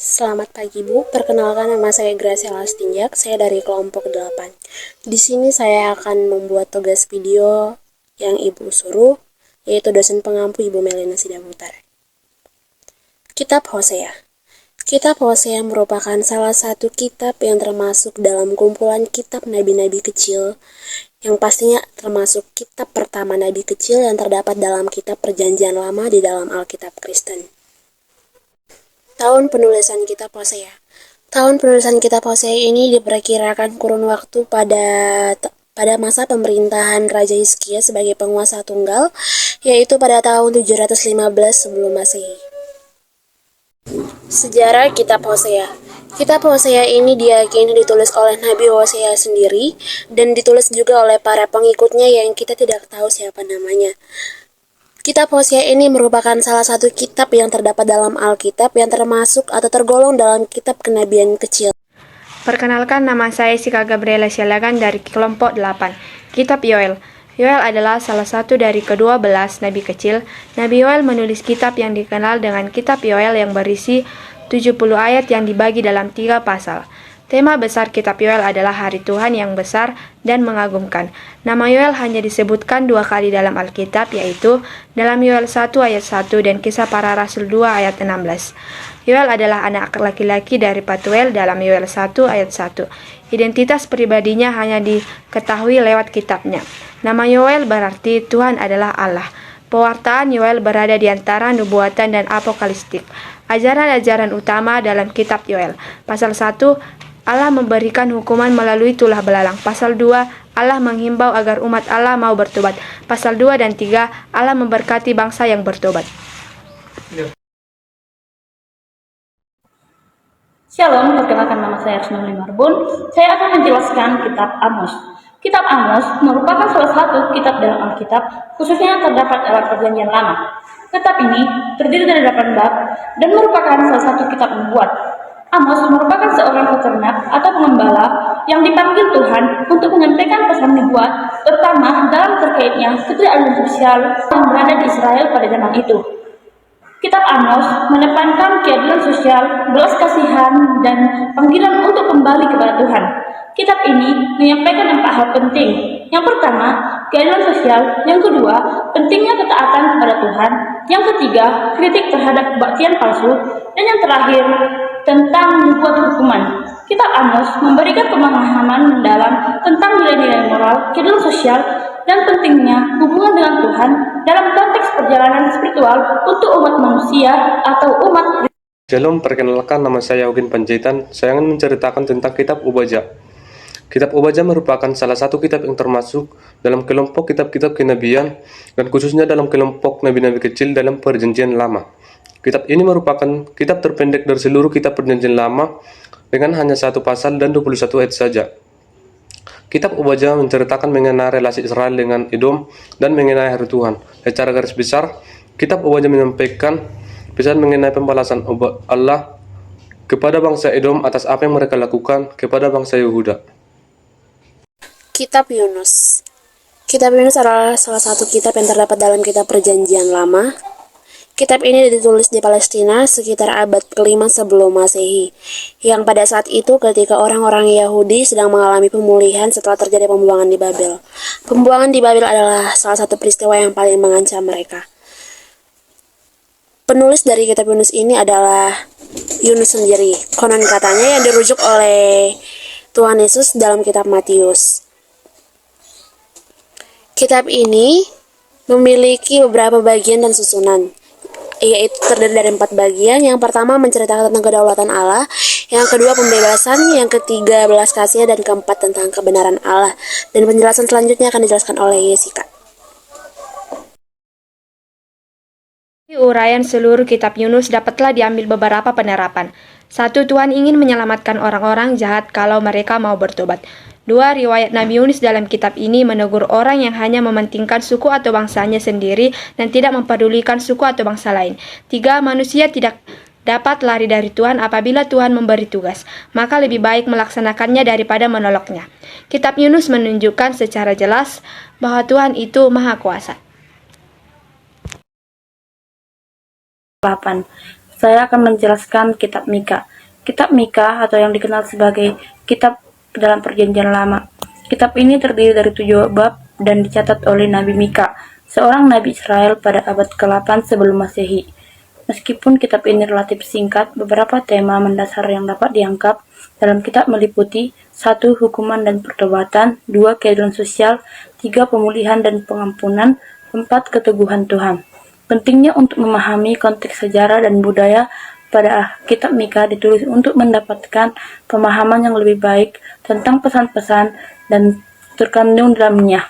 Selamat pagi Bu, perkenalkan nama saya Graciela Stinjak, saya dari kelompok 8. Di sini saya akan membuat tugas video yang Ibu suruh, yaitu dosen pengampu Ibu Melina Sidaputar. Kitab Hosea. Kitab Hosea merupakan salah satu kitab yang termasuk dalam kumpulan kitab nabi-nabi kecil, yang pastinya termasuk kitab pertama nabi kecil yang terdapat dalam kitab Perjanjian Lama di dalam Alkitab Kristen. Tahun penulisan kitab Hosea. Tahun penulisan kitab Hosea ini diperkirakan kurun waktu pada masa pemerintahan Raja Hizkia sebagai penguasa tunggal, yaitu pada tahun 715 sebelum Masehi. Sejarah kitab Hosea. Kitab Hosea ini diyakini ditulis oleh Nabi Hosea sendiri dan ditulis juga oleh para pengikutnya yang kita tidak tahu siapa namanya. Kitab Hosea ini merupakan salah satu kitab yang terdapat dalam Alkitab yang termasuk atau tergolong dalam kitab kenabian kecil. Perkenalkan, nama saya Sika Gabriela Sialagan dari kelompok 8. Kitab Yoel. Yoel adalah salah satu dari ke-12 nabi kecil. Nabi Yoel menulis kitab yang dikenal dengan kitab Yoel yang berisi 70 ayat yang dibagi dalam 3 pasal. Tema besar kitab Yoel adalah hari Tuhan yang besar dan mengagumkan. Nama Yoel hanya disebutkan 2 kali dalam Alkitab, yaitu dalam Yoel 1 ayat 1 dan Kisah Para Rasul 2 ayat 16. Yoel adalah anak laki-laki dari Patuel dalam Yoel 1 ayat 1. Identitas pribadinya hanya diketahui lewat kitabnya. Nama Yoel berarti Tuhan adalah Allah. Pewartaan Yoel berada di antara nubuatan dan apokaliptik. Ajaran-ajaran utama dalam kitab Yoel. Pasal 1, Allah memberikan hukuman melalui tulah belalang. Pasal 2, Allah menghimbau agar umat Allah mau bertobat. Pasal 2 dan 3, Allah memberkati bangsa yang bertobat. Shalom, perkenalkan nama saya Arsnuli Marbun. Saya akan menjelaskan kitab Amos. Kitab Amos merupakan salah satu kitab dalam Alkitab, khususnya yang terdapat dalam Perjanjian Lama. Kitab ini terdiri dari 8 bab dan merupakan salah satu kitab nubuat. Amos merupakan seorang peternak atau pengembala yang dipanggil Tuhan untuk menyampaikan pesan nubuat, terutama dalam terkaitnya ketidakadilan sosial yang berada di Israel pada zaman itu. Kitab Amos menekankan keadilan sosial, belas kasihan, dan panggilan untuk kembali kepada Tuhan. Kitab ini menyampaikan 4 hal penting. Yang pertama, keadilan sosial. Yang kedua, pentingnya ketaatan kepada Tuhan. Yang ketiga, kritik terhadap kebaktian palsu. Dan yang terakhir, tentang membuat hukuman. Kitab Amos memberikan pemahaman mendalam tentang nilai-nilai moral, keadilan sosial, dan pentingnya hubungan dengan Tuhan dalam konteks perjalanan spiritual untuk umat manusia atau umat. Shalom, perkenalkan nama saya Eugene Panjaitan. Saya akan menceritakan tentang kitab Obadja. Kitab Obadja merupakan salah satu kitab yang termasuk dalam kelompok kitab-kitab kenabian dan khususnya dalam kelompok nabi-nabi kecil dalam Perjanjian Lama. Kitab ini merupakan kitab terpendek dari seluruh kitab Perjanjian Lama dengan hanya 1 pasal dan 21 ayat saja. Kitab Obadja menceritakan mengenai relasi Israel dengan Edom dan mengenai hari Tuhan. Secara garis besar, kitab Obadja menyampaikan pesan mengenai pembalasan Allah kepada bangsa Edom atas apa yang mereka lakukan kepada bangsa Yehuda. Kitab Yunus. Kitab Yunus adalah salah satu kitab yang terdapat dalam kitab Perjanjian Lama. Kitab ini ditulis di Palestina sekitar abad ke-5 sebelum Masehi, yang pada saat itu ketika orang-orang Yahudi sedang mengalami pemulihan setelah terjadi pembuangan di Babel. Pembuangan di Babel adalah salah satu peristiwa yang paling mengancam mereka. Penulis dari kitab Yunus ini adalah Yunus sendiri, konon katanya yang dirujuk oleh Tuhan Yesus dalam kitab Matius. Kitab ini memiliki beberapa bagian dan susunan, yaitu terdiri dari 4 bagian. Yang pertama menceritakan tentang kedaulatan Allah, yang kedua pembebasan, yang ketiga belas kasihan, dan keempat tentang kebenaran Allah. Dan penjelasan selanjutnya akan dijelaskan oleh Jessica. Di uraian seluruh kitab Yunus dapatlah diambil beberapa penerapan. 1. Tuhan ingin menyelamatkan orang-orang jahat kalau mereka mau bertobat. 2. Riwayat Nabi Yunus dalam kitab ini menegur orang yang hanya mementingkan suku atau bangsanya sendiri dan tidak mempedulikan suku atau bangsa lain. 3. Manusia tidak dapat lari dari Tuhan apabila Tuhan memberi tugas, maka lebih baik melaksanakannya daripada menolaknya. Kitab Yunus menunjukkan secara jelas bahwa Tuhan itu Maha Kuasa. 8. Saya akan menjelaskan kitab Mika. Kitab Mika atau yang dikenal sebagai Kitab dalam Perjanjian Lama. Kitab ini terdiri dari 7 bab dan dicatat oleh Nabi Mika, seorang Nabi Israel pada abad ke-8 sebelum Masehi. Meskipun kitab ini relatif singkat, beberapa tema mendasar yang dapat diangkat dalam kitab meliputi 1. Hukuman dan pertobatan, 2. Keadilan sosial, 3. Pemulihan dan pengampunan, 4. Keteguhan Tuhan. Pentingnya untuk memahami konteks sejarah dan budaya pada kitab Mika ditulis untuk mendapatkan pemahaman yang lebih baik tentang pesan-pesan dan terkandung dalamnya.